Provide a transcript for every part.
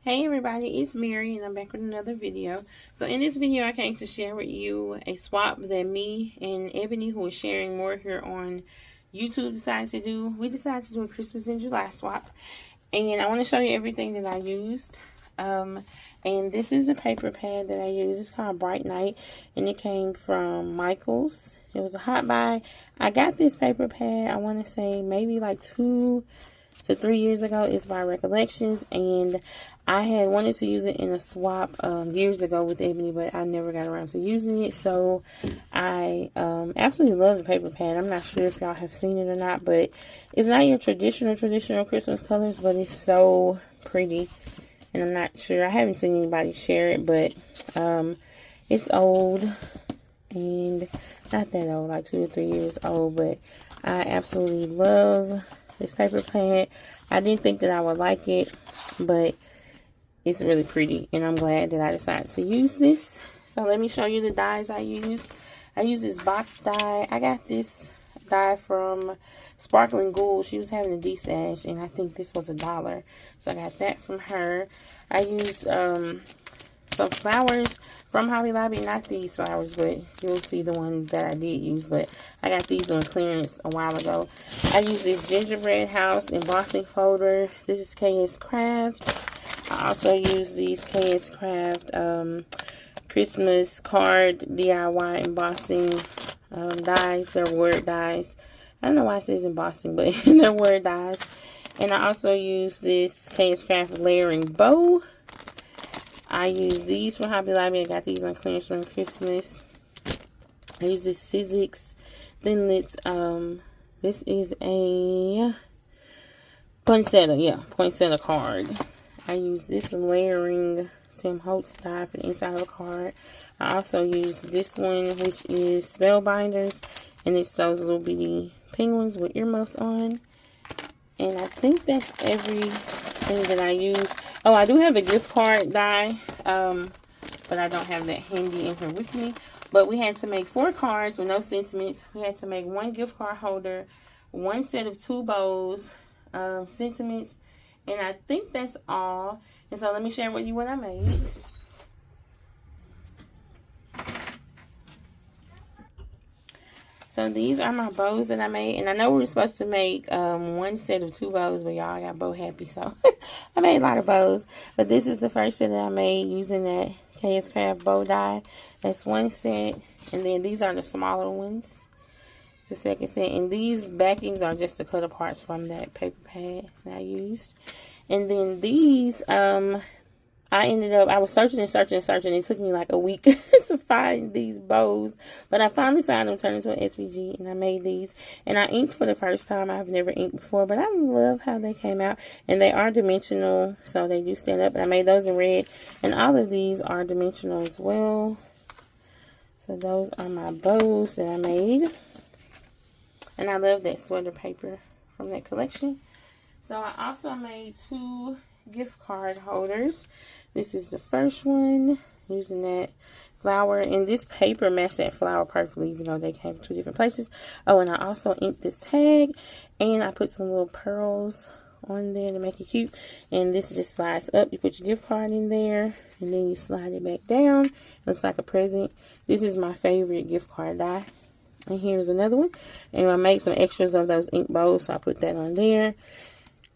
Hey everybody, it's Mary and I'm back with another video. So in this video I came to share with you a swap that me and Ebony, who is sharing more here on YouTube, decided to do. We decided to do a Christmas in July swap. And I want to show you everything that I used. And this is a paper pad that I use. It's called Bright Night and it came from Michael's. It was a hot buy. I got this paper pad, I want to say maybe like 2 to 3 years ago. It's by Recollections, and I had wanted to use it in a swap years ago with Ebony, but I never got around to using it. So I absolutely love the paper pad. I'm not sure if y'all have seen it or not, but it's not your traditional Christmas colors, but it's so pretty. And I'm not sure, I haven't seen anybody share it, but it's old and not that old, like 2 or 3 years old, but I absolutely love this paper pad. I didn't think that I would like it, but it's really pretty, and I'm glad that I decided to use this. So let me show you the dies I use. I use this box die. I got this die from Sparkling Gold. She was having a D-Sash, and I think this was $1. So I got that from her. I used some flowers from Hobby Lobby. Not these flowers, but you'll see the one that I did use. But I got these on clearance a while ago. I use this gingerbread house embossing folder. This is KS Craft. I also use these KS Craft Christmas card DIY embossing dies. They're word dies. I don't know why it says embossing, but they're word dies. And I also use this KS Craft layering bow. I use these from Hobby Lobby. I got these on clearance from Christmas. I use this Sizzix Thinlits. This is a poinsettia. Yeah, poinsettia card. I use this layering Tim Holtz die for the inside of the card. I also use this one, which is Spellbinders, and it's those little bitty penguins with earmuffs on. And I think that's everything that I use. Oh, I do have a gift card die, but I don't have that handy in here with me. But we had to make 4 cards with no sentiments. We had to make 1 gift card holder, 1 set of 2 bows, sentiments, and I think that's all. And so let me share with you what I made. So these are my bows that I made. And I know we were supposed to make 1 set of 2 bows, but y'all got bow happy. So I made a lot of bows. But this is the first set that I made using that KS Craft bow die. That's 1 set. And then these are the smaller ones. The second set. And these backings are just the cut aparts from that paper pad that I used. And then these, I was searching and searching and searching. It took me like a week to find these bows. But I finally found them, turned into an SVG, and I made these. And I inked for the first time. I've never inked before, but I love how they came out. And they are dimensional, so they do stand up. And I made those in red. And all of these are dimensional as well. So those are my bows that I made. And I love that sweater paper from that collection. So I also made 2 gift card holders. This is the first one, using that flower. And this paper matched that flower perfectly, even though they came from 2 different places. Oh, and I also inked this tag. And I put some little pearls on there to make it cute. And this just slides up. You put your gift card in there. And then you slide it back down. Looks like a present. This is my favorite gift card die. And here's another one. And I made some extras of those ink bows, so I put that on there.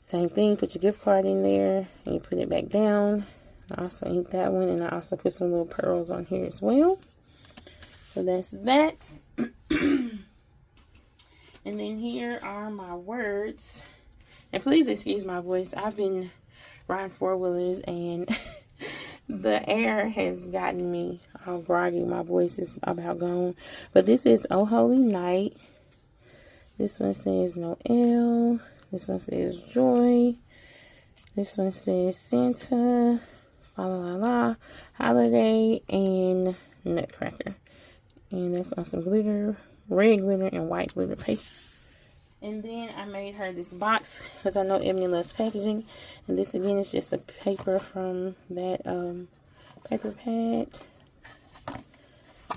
Same thing, put your gift card in there, and you put it back down. I also inked that one, and I also put some little pearls on here as well. So that's that. And then here are my words. And please excuse my voice. I've been riding 4-wheelers, and the air has gotten me all groggy. My voice is about gone. But this is Oh Holy Night. This one says Noel. This one says Joy. This one says Santa. Fa la la la. Holiday. And Nutcracker. And that's on some glitter. Red glitter and white glitter paper. And then I made her this box because I know Ebony loves packaging. And this again is just a paper from that paper pad.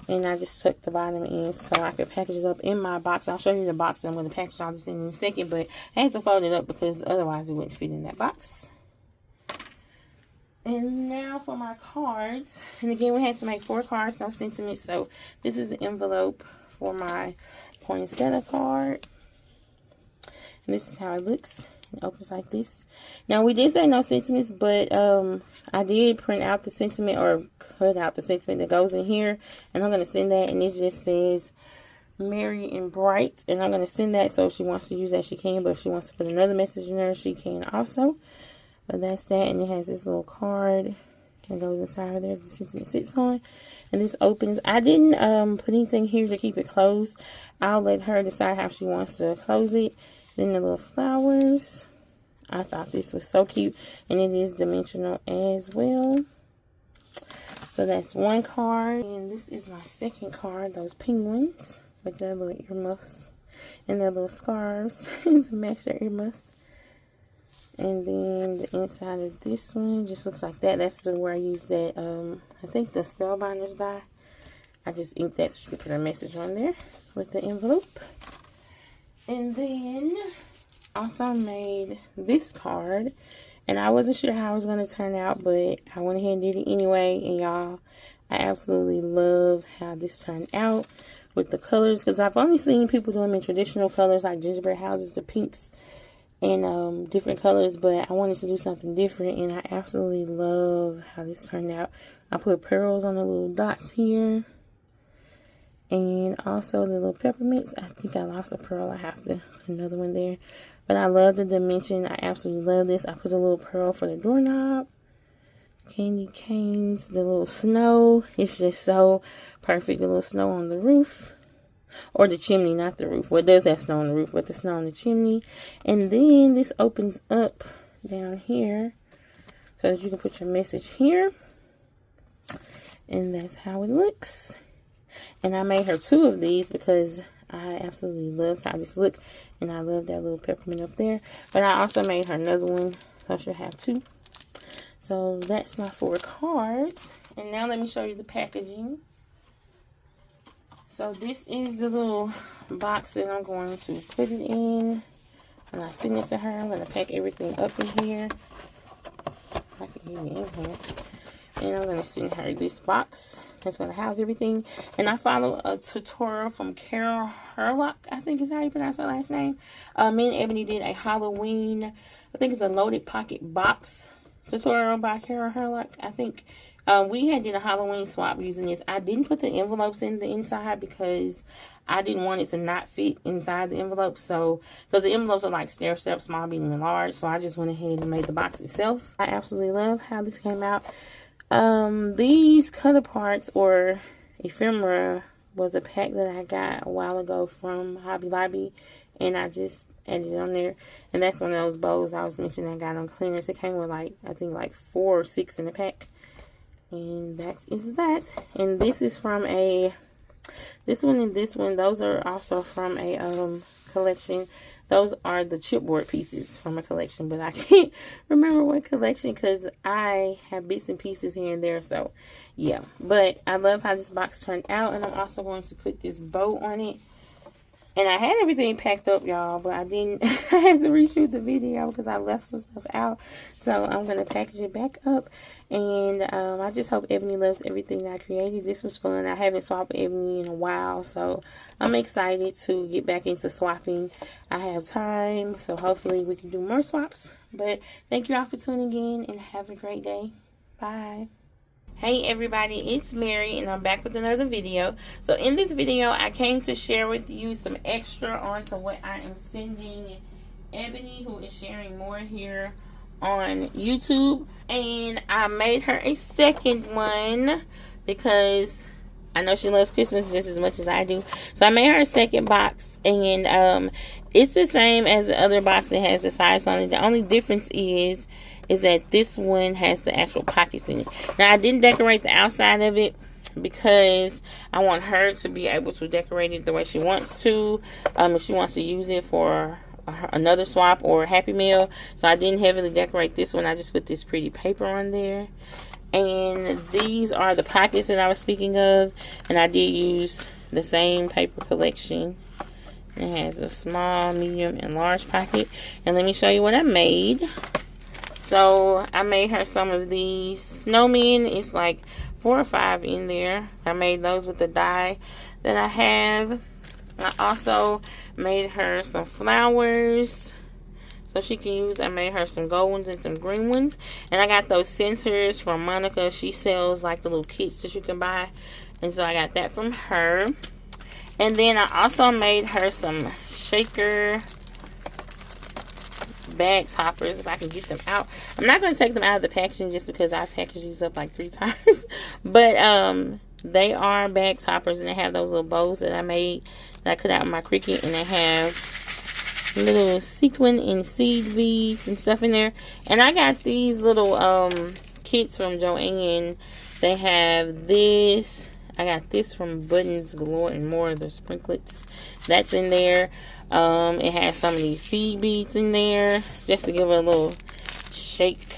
And I just tucked the bottom in so I could package it up in my box. I'll show you the box that I'm going to package all this in a second. But I had to fold it up because otherwise it wouldn't fit in that box. And now for my cards. And again, we had to make 4 cards, no sentiments. So this is the envelope for my poinsettia card. And this is how it looks. It opens like this. Now, we did say no sentiments, but I did print out the sentiment, or cut out the sentiment that goes in here. And I'm going to send that. And it just says merry and bright. And I'm going to send that, so if she wants to use that, she can. But if she wants to put another message in there, she can also. But that's that. And it has this little card that goes inside of there. The sentiment sits on. And this opens. I didn't put anything here to keep it closed. I'll let her decide how she wants to close it. Then the little flowers. I thought this was so cute. And it is dimensional as well. So that's one card. And this is my second card. Those penguins with their little earmuffs and their little scarves to match their earmuffs. And then the inside of this one just looks like that. That's where I used that, I think the Spellbinders die. I just inked that so you could put a message on there with the envelope. And then also made this card. And I wasn't sure how it was going to turn out, but I went ahead and did it anyway. And y'all, I absolutely love how this turned out with the colors. Because I've only seen people do them in traditional colors like gingerbread houses, the pinks, and different colors. But I wanted to do something different. And I absolutely love how this turned out. I put pearls on the little dots here. And also the little peppermints. I think I lost a pearl. I have to put another one there. But I love the dimension. I absolutely love this. I put a little pearl for the doorknob. Candy canes. The little snow. It's just so perfect. The little snow on the roof. Or the chimney, not the roof. Well, it does have snow on the roof, but the snow on the chimney. And then this opens up down here. So that you can put your message here. And that's how it looks. And I made her 2 of these because I absolutely loved how this looked. And I love that little peppermint up there. But I also made her another one, so she'll have 2. So that's my 4 cards. And now let me show you the packaging. So this is the little box that I'm going to put it in. When I send it to her, I'm going to pack everything up in here. I can get it in here. And I'm going to send her this box that's going to house everything. And I follow a tutorial from Carol Herlock, I think is how you pronounce her last name. Me and Ebony did a Halloween, I think it's a loaded pocket box tutorial by Carol Herlock. I think we had did a Halloween swap using this. I didn't put the envelopes in the inside because I didn't want it to not fit inside the envelope. So, because the envelopes are like stair step, small, medium, and large. So I just went ahead and made the box itself. I absolutely love how this came out. These cutter parts or ephemera was a pack that I got a while ago from Hobby Lobby, and I just added it on there. And that's one of those bows I was mentioning I got on clearance. It came with like, I think like 4 or 6 in the pack. And that is that. And this is from a, this one and this one, those are also from a collection. Those are the chipboard pieces from a collection, but I can't remember what collection because I have bits and pieces here and there. So, yeah. But I love how this box turned out, and I'm also going to put this bow on it. And I had everything packed up, y'all, but I didn't. I had to reshoot the video because I left some stuff out. So I'm going to package it back up. And I just hope Ebony loves everything that I created. This was fun. I haven't swapped with Ebony in a while, so I'm excited to get back into swapping. I have time, so hopefully we can do more swaps. But thank you all for tuning in, and have a great day. Bye. Hey everybody, it's Mary and I'm back with another video. So in this video I came to share with you some extra onto what I am sending Ebony, who is sharing more here on YouTube. And I made her a second one because I know she loves Christmas just as much as I do. So I made her a second box, and it's the same as the other box that has the size on it. The only difference is that this one has the actual pockets in it. Now, I didn't decorate the outside of it because I want her to be able to decorate it the way she wants to. If she wants to use it for another swap or a Happy Meal. So I didn't heavily decorate this one. I just put this pretty paper on there. And these are the pockets that I was speaking of. And I did use the same paper collection. It has a small, medium, and large pocket. And let me show you what I made. So I made her some of these snowmen. It's like 4 or 5 in there. I made those with the die that I have. I also made her some flowers so she can use. I made her some gold ones and some green ones. And I got those centers from Monica. She sells like the little kits that you can buy. And so I got that from her. And then I also made her some shaker bag toppers, if I can get them out. I'm not going to take them out of the packaging just because I packaged these up like 3 times. But they are bag toppers, and they have those little bows that I made that I cut out with my Cricut, and they have little sequin and seed beads and stuff in there. And I got these little kits from Joann. They have this. I got this from Buttons Galore and More, the sprinklets. That's in there. It has some of these seed beads in there just to give it a little shake.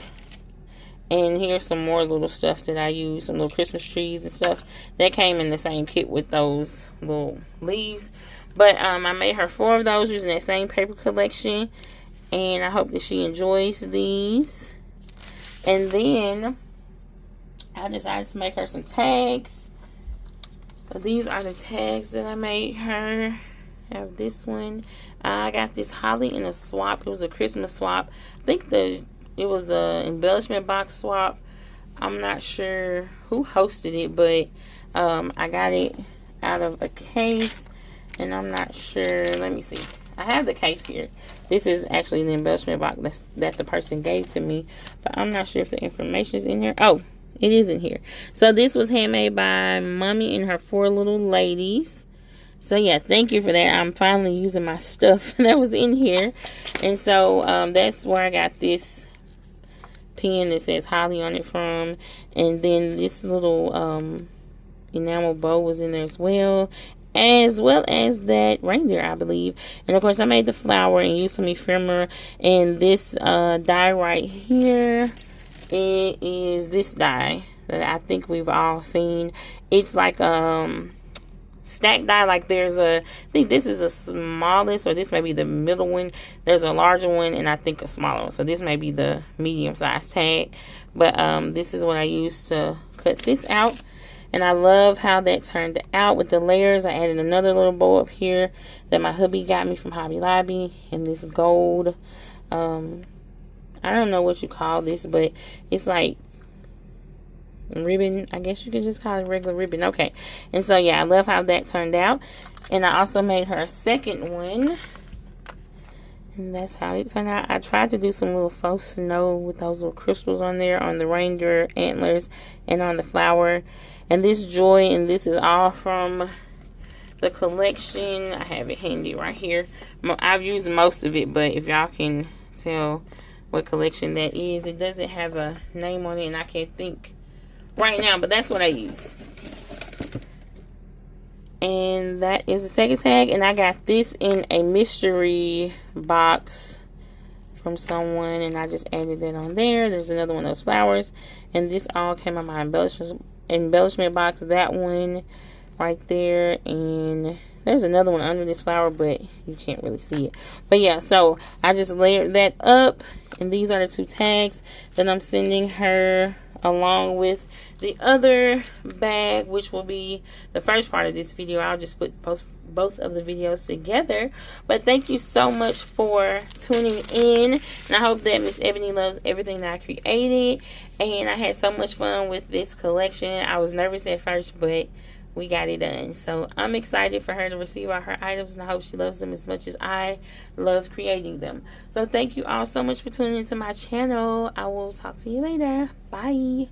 And here's some more little stuff that I use, some little Christmas trees and stuff. That came in the same kit with those little leaves. But I made her 4 of those using that same paper collection. And I hope that she enjoys these. And then I decided to make her some tags. So these are the tags that I made her. I have this one. I got this holly in a swap. It was a Christmas swap. I think it was a embellishment box swap. I'm not sure who hosted it, but I got it out of a case, and I'm not sure. Let me see. I have the case here. This is actually the embellishment box that the person gave to me, but I'm not sure if the information is in here. Oh, it is in here. So this was handmade by Mommy and her 4 little ladies. So yeah, thank you for that. I'm finally using my stuff that was in here. And so that's where I got this pen that says Holly on it from. And then this little enamel bow was in there as well as that reindeer, I believe. And of course I made the flower and used some ephemera. And this die right here, it is this die that I think we've all seen. It's like stack die. Like there's I think this is the smallest, or this may be the middle one. There's a larger one and I think a smaller one. So this may be the medium size tag. But this is what I used to cut this out. And I love how that turned out with the layers. I added another little bow up here that my hubby got me from Hobby Lobby. And this gold, I don't know what you call this, but it's like ribbon. I guess you could just call it regular ribbon. Okay. And so yeah, I love how that turned out. And I also made her a second one, and that's how it turned out. I tried to do some little faux snow with those little crystals on there, on the reindeer antlers and on the flower. And this joy, and this is all from the collection. I have it handy right here. I've used most of it, but if y'all can tell what collection that is, it doesn't have a name on it, and I can't think right now, but that's what I use. And that is the second tag. And I got this in a mystery box from someone, and I just added that on there. There's another one of those flowers, and this all came on my embellishment box. That one right there, and there's another one under this flower, but you can't really see it. But yeah, so I just layered that up, and these are the 2 tags that I'm sending her, along with the other bag, which will be the first part of this video. I'll just put both of the videos together. But thank you so much for tuning in, and I hope that Miss Ebony loves everything that I created. And I had so much fun with this collection. I was nervous at first, but we got it done. So I'm excited for her to receive all her items, and I hope she loves them as much as I love creating them. So thank you all so much for tuning into my channel. I will talk to you later. Bye.